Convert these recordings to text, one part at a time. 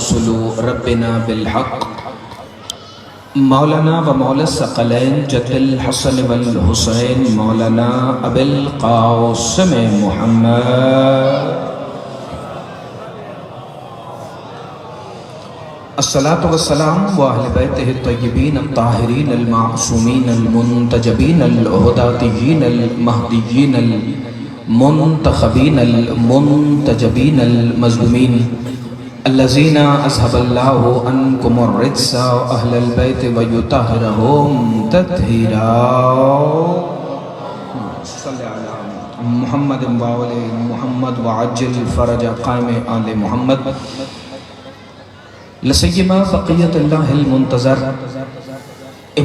رسل ربنا بالحق مولانا و مولا الثقلین جد الحسن والحسین مولانا ابی القاسم محمد الصلاة والسلام و اہل بیتہ الطیبین الطاہرین المعصومین المنتجبین الہداتیین المہدیین المنتخبین المنتجبین المظلومین الذین اذهب اللہ عنکم الرجس اہل البیت ویطہرہم تطہیرا صلی علی محمد وآل محمد وعجل فرج قائم آل محمد لسیما بقیت اللہ المنتظر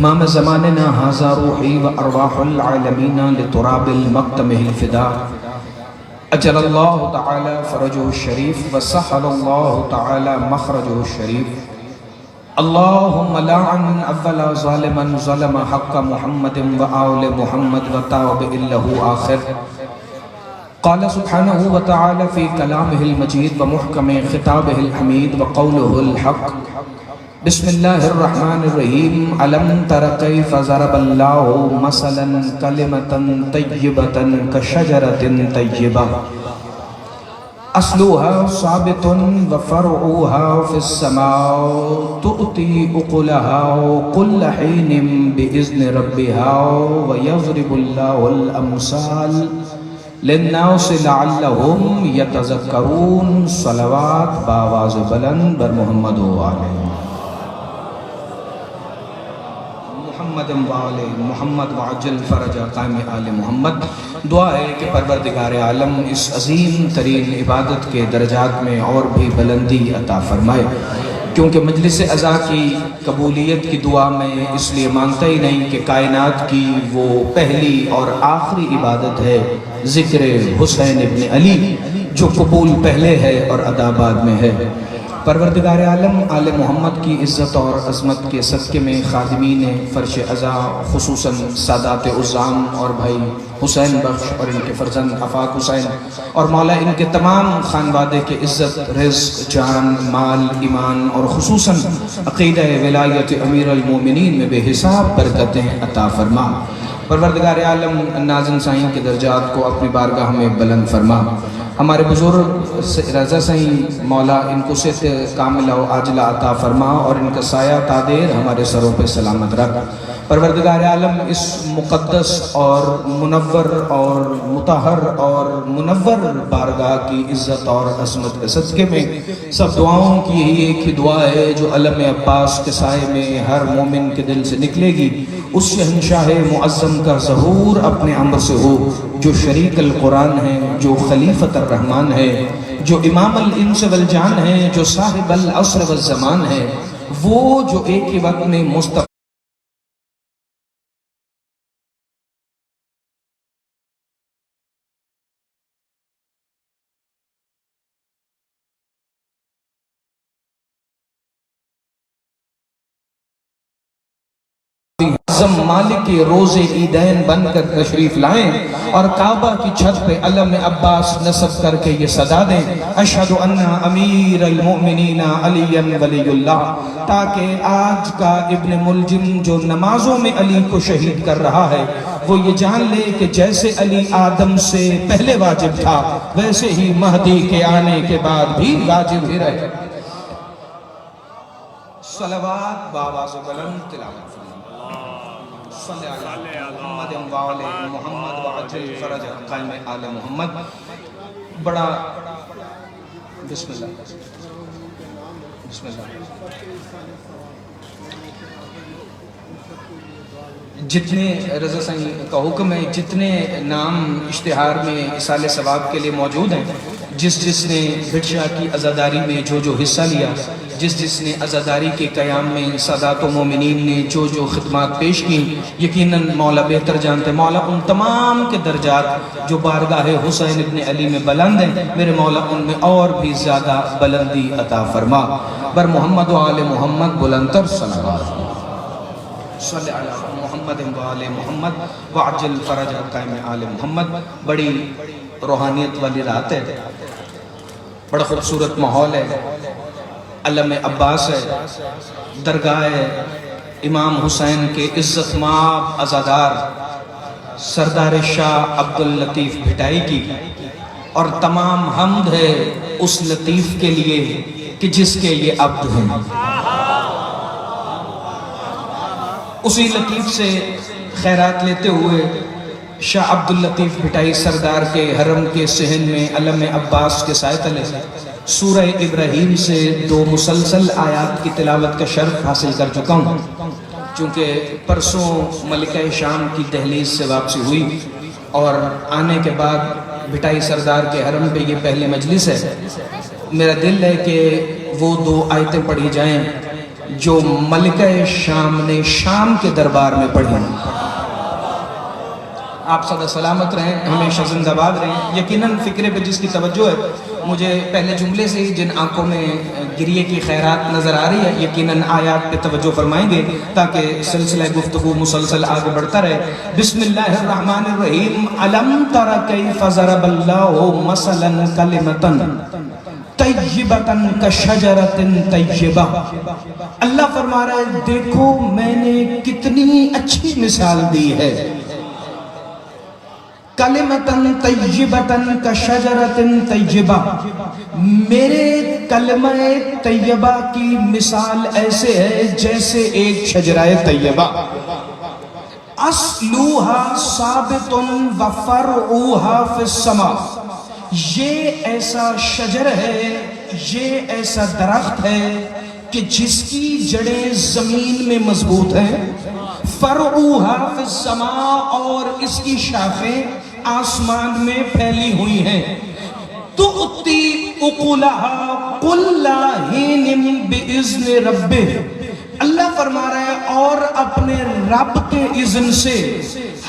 امام زماننا ھذا روحی و ارواح العالمین لتراب المقتمہ الفدا اجل اللہ تعالی فرجہ الشریف وسحل اللہ تعالی مخرجہ الشریف اللہم لعن اول ظالما ظلم حق محمد و آل محمد و تاب اللہ آخر قال سبحانہ وتعالی فی کلامہ المجید و محکم خطابہ الحمید و قولہ الحق بسم اللہ الرحمن الرحیم علم تر کیف ضرب اللہ مثلا کلمتا طیبتا کشجرت طیبہ اصلها ثابت و فرعها فی السماء تؤتی اقلها كل حین بإذن ربها ویضرب اللہ الامثال للناس لعلهم یتذکرون صلوات باواز بلند بر محمد و آلہ محمد وآل محمد وعجل فرج قائم آل محمد. دعا ہے کہ پروردگار عالم اس عظیم ترین عبادت کے درجات میں اور بھی بلندی عطا فرمائے، کیونکہ مجلس عزا کی قبولیت کی دعا میں اس لیے مانتا ہی نہیں کہ کائنات کی وہ پہلی اور آخری عبادت ہے ذکر حسین ابن علی، جو قبول پہلے ہے اور ادا بعد میں ہے. پروردگار عالم آل محمد کی عزت اور عظمت کے صدقے میں خادمین فرش عزا خصوصاً سادات عزام اور بھائی حسین بخش اور ان کے فرزند آفاق حسین اور مولا ان کے تمام خانوادے کے عزت رزق جان مال ایمان اور خصوصاً عقیدہ ولایت امیر المومنین میں بے حساب برکتیں عطا فرما. پروردگار عالم ناظرین سائیں کے درجات کو اپنی بارگاہ میں بلند فرما. ہمارے بزرگ رضا سائیں مولا ان کو صحت کاملہ و عاجلہ عطا فرما اور ان کا سایہ تادیر ہمارے سروں پہ سلامت رکھ. پروردگار عالم اس مقدس اور منور اور مطہر اور منور بارگاہ کی عزت اور عظمت کے صدقے میں سب دعاؤں کی یہی ایک ہی دعا ہے جو علم عباس کے سائے میں ہر مومن کے دل سے نکلے گی، اس شہنشاہ معظم کا ظہور اپنے امر سے ہو، جو شریک القرآن ہے، جو خلیفۃ الرحمن ہے، جو امام الانس والجان ہے، جو صاحب العصر والزمان ہے، وہ جو ایک ہی وقت میں مستقبل مالک روز عیدین بن کر تشریف لائیں اور کعبہ کی چھت پہ علم عباس نصب کر کے یہ صدا دیں اشہد ان امیر المؤمنین علی ولی اللہ، تاکہ آج کا ابن ملجم جو نمازوں میں علی کو شہید کر رہا ہے وہ یہ جان لے کہ جیسے علی آدم سے پہلے واجب تھا ویسے ہی مہدی کے آنے کے بعد بھی واجب ہی رہے. صلوات باواز بلند تلاوت صلی علی محمد وآل محمد وعجل فرج قائم آل محمد. بڑا بسم اللہ بسم اللہ. جتنے رضا سائیں کا حکم ہے جتنے نام اشتہار میں اصال ثواب کے لیے موجود ہیں، جس نے بھٹشا کی عزاداری میں جو حصہ لیا، جس نے عزاداری کے قیام میں سادات و مومنین نے جو خدمات پیش کی، یقیناً مولا بہتر جانتے ہیں. مولا ان تمام کے درجات جو بارگاہ حسین ابن علی میں بلند ہیں، میرے مولا ان میں اور بھی زیادہ بلندی عطا فرما. بر محمد و آل محمد بلندتر صلوات صلی علی محمد و آل محمد وعجل فرج قائم آل محمد. بڑی روحانیت والی رات ہے، بڑا خوبصورت ماحول ہے. علم عباس ہے، درگاہ امام حسین کے عزت مآب عزادار سردار شاہ عبداللطیف بھٹائی کی، اور تمام حمد ہے اس لطیف کے لیے کہ جس کے یہ عبد ہیں۔ اسی لطیف سے خیرات لیتے ہوئے شاہ عبداللطیف بھٹائی سردار کے حرم کے صحن میں علم عباس کے سائے تلے سورہ ابراہیم سے 2 مسلسل آیات کی تلاوت کا شرف حاصل کر چکا ہوں۔ چونکہ پرسوں ملکہ شام کی دہلیز سے واپسی ہوئی اور آنے کے بعد بھٹائی سردار کے حرم پہ یہ پہلے مجلس ہے، میرا دل ہے کہ وہ 2 آیتیں پڑھی جائیں جو ملکہ شام نے شام کے دربار میں پڑھی۔ آپ سدا سلامت رہیں، ہمیشہ زندہ باد رہیں۔ یقیناً فکرے پہ جس کی توجہ ہے، مجھے پہلے جملے سے ہی جن آنکھوں میں گریے کی خیرات نظر آ رہی ہے، یقیناً آیات پہ توجہ فرمائیں گے تاکہ سلسلہ گفتگو مسلسل آگے بڑھتا رہے۔ بسم اللہ الرحمن الرحیم۔ علم تر کیف ضرب اللہ مثلا کلمۃ طیبۃ کشجرۃ طیبہ۔ اللہ فرما رہا ہے دیکھو میں نے کتنی اچھی مثال دی ہے، کلمۃ طیبۃ کشجرۃ طیبہ، میرے کلمہ طیبہ کی مثال ایسے ہے جیسے ایک شجرہ طیبہ، اصلوہا ثابت وفرعوہا فی السماء، یہ ایسا شجر ہے، یہ ایسا درخت ہے کہ جس کی جڑیں زمین میں مضبوط ہیں، فرعوہا فی السماء، اور اس کی شاخیں آسمان میں پھیلی ہوئی ہیں، تؤتی اکلہا کل حین باذن ربہ، اللہ فرما رہا ہے اور اپنے رب کے اذن سے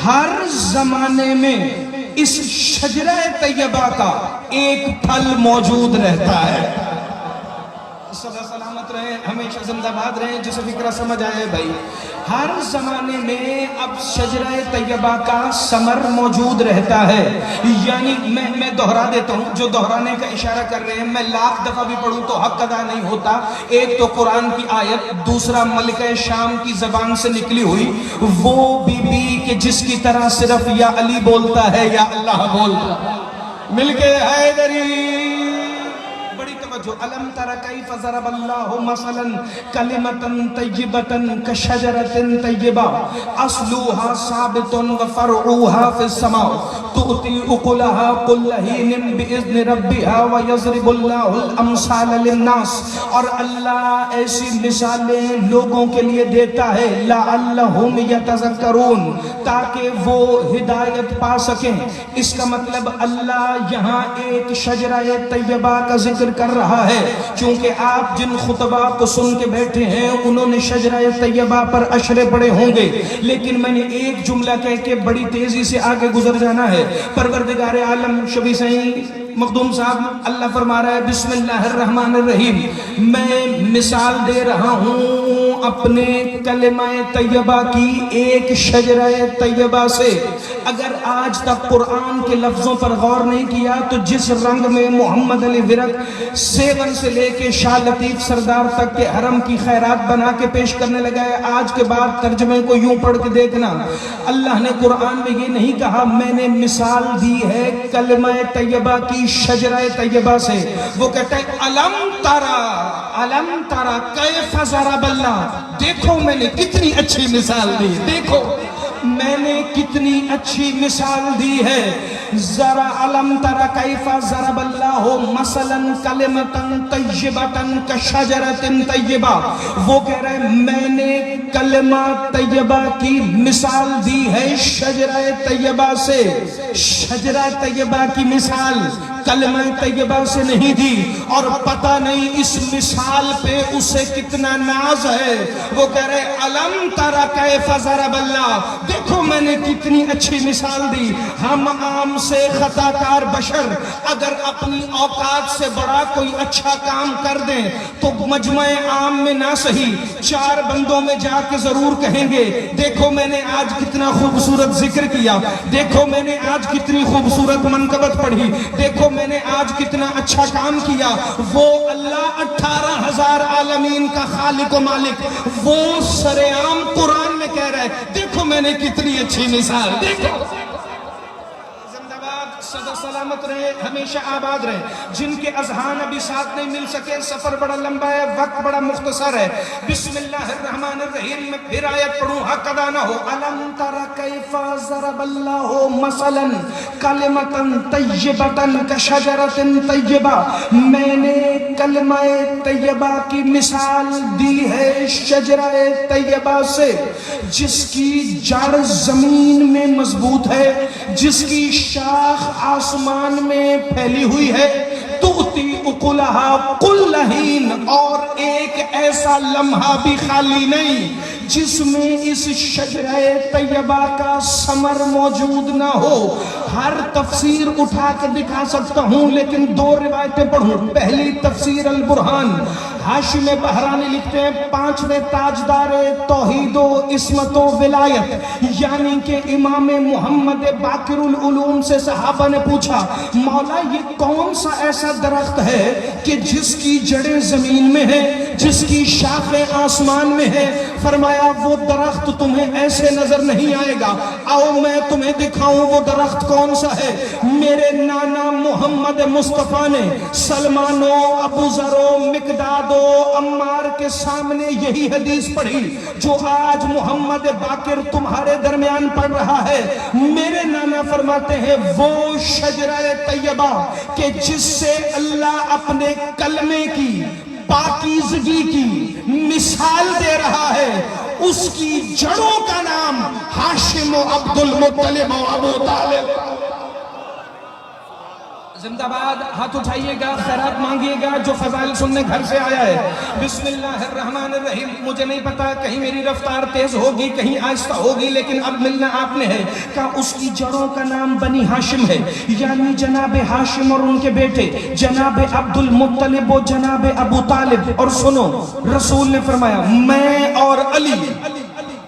ہر زمانے میں اس شجرہ طیبہ کا ایک پھل موجود رہتا ہے۔ سدا سلامت رہیں، ہمیشہ زندہ باد رہیں، جسے فکرہ سمجھ آئے بھائی، ہر زمانے میں اب شجرہ طیبہ کا ثمر موجود رہتا ہے۔ یعنی میں دہرا دیتا ہوں، جو دہرانے کا اشارہ کر رہے ہیں میں 1,00,000 دفعہ بھی پڑھوں تو حق ادا نہیں ہوتا۔ ایک تو قرآن کی آیت، دوسرا ملکہ شام کی زبان سے نکلی ہوئی وہ بی بی کہ جس کی طرح صرف یا علی بولتا ہے یا اللہ بولتا ہے، مل کے حیدری۔ علم تر کیف ضرب اللہ مثلا کلمۃ طیبۃ کشجرۃ طیبہ اصلوہا ثابت وفرعوہا فی السماء تؤتی اکلہا کل حین باذن ربہا ویضرب اللہ الامثال للناس، اور اللہ ایسی مثالیں لوگوں کے لیے دیتا ہے لعلہم یتذکرون، تاکہ وہ ہدایت پا سکیں۔ اس کا مطلب اللہ یہاں ایک شجرہ طیبہ کا ذکر کر رہا ہے، چونکہ آپ جن خطبہ کو سن کے بیٹھے ہیں انہوں نے شجرہ طیبہ پر اشرے پڑے ہوں گے، لیکن میں نے ایک جملہ کہہ کے بڑی تیزی سے آگے گزر جانا ہے۔ پروردگار عالم شبی سعید مخدوم صاحب اللہ فرما رہا ہے بسم اللہ الرحمن الرحیم، میں مثال دے رہا ہوں اپنے کلمہ طیبہ کی ایک شجرہ طیبہ سے۔ اگر آج تک قرآن کے لفظوں پر غور نہیں کیا تو جس رنگ میں محمد علی ورک 7 سے لے کے شاہ لطیف سردار تک کے حرم کی خیرات بنا کے پیش کرنے لگا ہے، آج کے بعد ترجمے کو یوں پڑھ کے دیکھنا، اللہ نے قرآن میں یہ نہیں کہا میں نے مثال دی ہے کلمہ طیبہ کی شجرہ طیبہ سے، وہ کہتا ہے علم ترا کیف ضرب اللہ، دیکھو میں نے کتنی اچھی مثال دی، دیکھو میں نے کتنی اچھی مثال دی ہے۔ ذرا علم تر کیف ضرب اللہ مثلا کلمۃ طیبۃ کشجرۃ طیبہ، وہ کہہ رہے ہیں میں نے کلمہ طیبہ کی مثال دی ہے شجرہ طیبہ سے۔ شجرہ طیبہ کی مثال کلمہ طیبہ سے نہیں دی، اور پتہ نہیں اس مثال پہ اسے کتنا ناز ہے۔ وہ کہہ رہے علم تر کیف ضرب اللہ، دیکھو میں نے کتنی اچھی مثال دی۔ ہم عام سے خطا کار بشر اگر اپنی اوقات سے بڑا کوئی اچھا کام کر دیں تو مجمع عام میں نہ صحیح 4 بندوں میں جا کے ضرور کہیں گے دیکھو میں نے آج کتنا خوبصورت ذکر کیا، دیکھو میں نے آج کتنی خوبصورت منقبت پڑھی، دیکھو میں نے آج کتنا اچھا کام کیا. وہ اللہ 18,000 عالمین کا خالق و مالک وہ سرعام قرآن میں کہہ رہا ہے دیکھو میں نے کتنی اچھی مثال. دیکھو صدر سلامت رہے, ہمیشہ آباد رہے. جن کے اذہان ابھی ساتھ نہیں مل سکے, سفر بڑا لمبا ہے, وقت بڑا مختصر ہے. بسم اللہ الرحمن الرحیم میں پھر آیت پڑھوں, حق ادا نہ ہو. الم تر کیف ضرب اللہ مثلا کلمۃ طیبۃ کشجرۃ طیبہ, میں نے کلمہ طیبہ کی مثال دی ہے شجرہ طیبہ سے جس کی جڑ زمین میں مضبوط ہے, جس کی شاخ آسمان میں پھیلی ہوئی ہے. تؤتی اکلہا کل حین, اور ایک ایسا لمحہ بھی خالی نہیں جس میں اس شجرہ طیبہ کا ثمر موجود نہ ہو. ہر تفسیر اٹھا کر دکھا سکتا ہوں لیکن 2 روایتیں پڑھوں. پہلی تفسیر البرہان, حاشم بہرانی لکھتے ہیں 5ویں تاجدار توحید و عصمت و ولایت یعنی کہ امام محمد باقر العلوم سے صحابہ نے پوچھا مولا یہ کون سا ایسا درخت ہے کہ جس کی جڑیں زمین میں ہیں, جس کی شاخیں آسمان میں ہیں. فرمایا وہ درخت تمہیں ایسے نظر نہیں آئے گا, آؤ میں تمہیں دکھاؤں وہ درخت کون سا ہے. میرے نانا محمد مصطفیٰ نے سلمان و ابو ذر و مقداد و عمار کے سامنے یہی حدیث پڑھی جو آج محمد باقر تمہارے درمیان پڑھ رہا ہے. میرے نانا فرماتے ہیں وہ شجرہ طیبہ کہ جس سے اللہ اپنے کلمے کی پاکیزگی کی مثال دے رہا ہے, اس کی جڑوں کا نام ہاشم و عبد المطلب و ابو طالب. زندہ باد. ہاتھ اٹھائیے گا, خیرات مانگیے گا جو فضائل سننے گھر سے آیا ہے. بسم اللہ الرحمن الرحیم. مجھے نہیں پتا کہیں میری رفتار تیز ہوگی کہیں آہستہ ہوگی لیکن اب ملنا آپ نے ہے. کہا اس کی جڑوں کا نام بنی ہاشم ہے یعنی جناب ہاشم اور ان کے بیٹے جناب عبد المطلب و جناب ابو طالب. اور سنو رسول نے فرمایا میں اور علی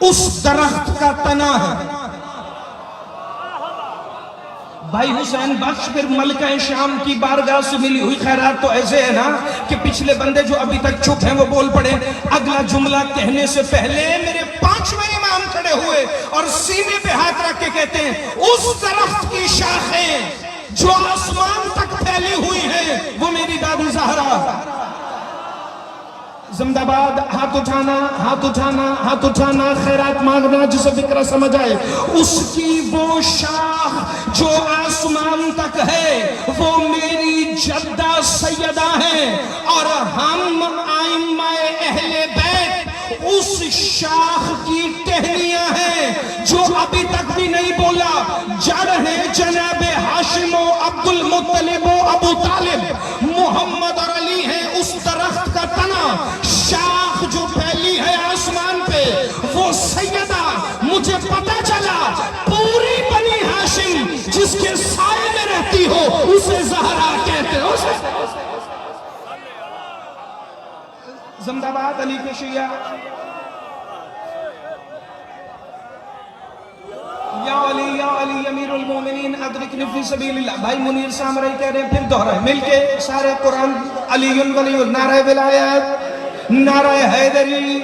اس درخت کا تنا ہے. بھائی حسین بخش پھر ملکہ شام کی بارگاہ سے ملی ہوئی خیرات تو ایسے ہے نا کہ پچھلے بندے جو ابھی تک چپ ہیں وہ بول پڑے. اگلا جملہ کہنے سے پہلے میرے 5ویں امام کھڑے ہوئے اور سینے پہ ہاتھ رکھ کے کہتے ہیں اس درخت کی شاخیں جو آسمان تک پھیلی ہوئی ہیں وہ میری دادی زہرا. زندہ باد. ہاتھ اٹھانا ہاتھ اٹھانا ہاتھ اٹھانا, خیرات مانگنا جسے فکرہ سمجھ آئے. اس کی وہ شاخ جو آسمان تک ہے وہ میری جدہ سیدہ ہے اور ہم ائمہ اہل بیت اس شاخ کی ٹہنیاں ہیں جو ابھی تک بھی نہیں بولا. جڑ ہے جناب ہاشم و عبد المطلب و ابو طالب, محمد اور علی ہیں اس درخت کا تنا. شاخ جو پھیلی ہے آسمان پہ وہ سیدہ, مجھے پتا چلا پوری بنی ہاشم جس کے سائے میں رہتی ہو اسے زہرا کہتے ہو. زندہ باد علی کے شیعہ. یا علی امیر المومنین ادرکنی فی سبیل اللہ. بھائی منیر سامرائی کہہ رہے ہیں پھر دہرائیں مل کے سارے قرآن. علی ولی نعرہ ولایت, نعرہ حیدری,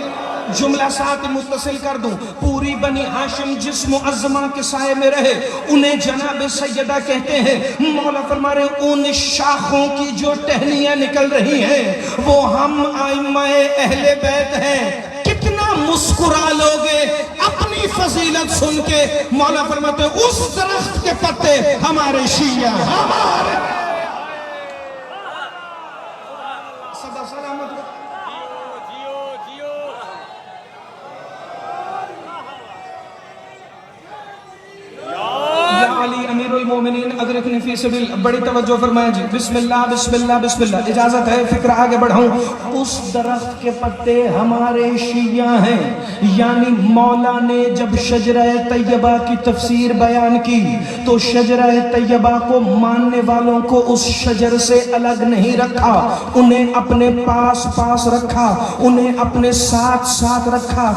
جملہ ساتھ متصل کر دوں. پوری بنی ہاشم جس معظمہ کے سائے میں رہے انہیں جناب سیدہ کہتے ہیں. مولا فرما رہے ہیں ان شاخوں کی جو ٹہنیاں نکل رہی ہیں وہ ہم ائمہ اہل بیت ہیں. کتنا مسکرا لوگے اپنی فضیلت سن کے. مولا فرماتے ہیں اس درخت کے پتے ہمارے شیعہ ہمارے. صدا سلامت. علی امیر المومنین ادرکنی فی سبیل. بڑی توجہ فرمائیں جی. بسم اللہ بسم اللہ بسم اللہ. اجازت ہے فکر آگے بڑھاؤں. اس درخت کے پتے ہمارے شیعہ ہیں یعنی مولا نے جب شجرہ طیبہ کی تفسیر بیان کی تو شجرہ طیبہ کو ماننے والوں کو اس شجر سے الگ نہیں رکھا, انہیں اپنے پاس پاس رکھا, انہیں اپنے ساتھ ساتھ رکھا.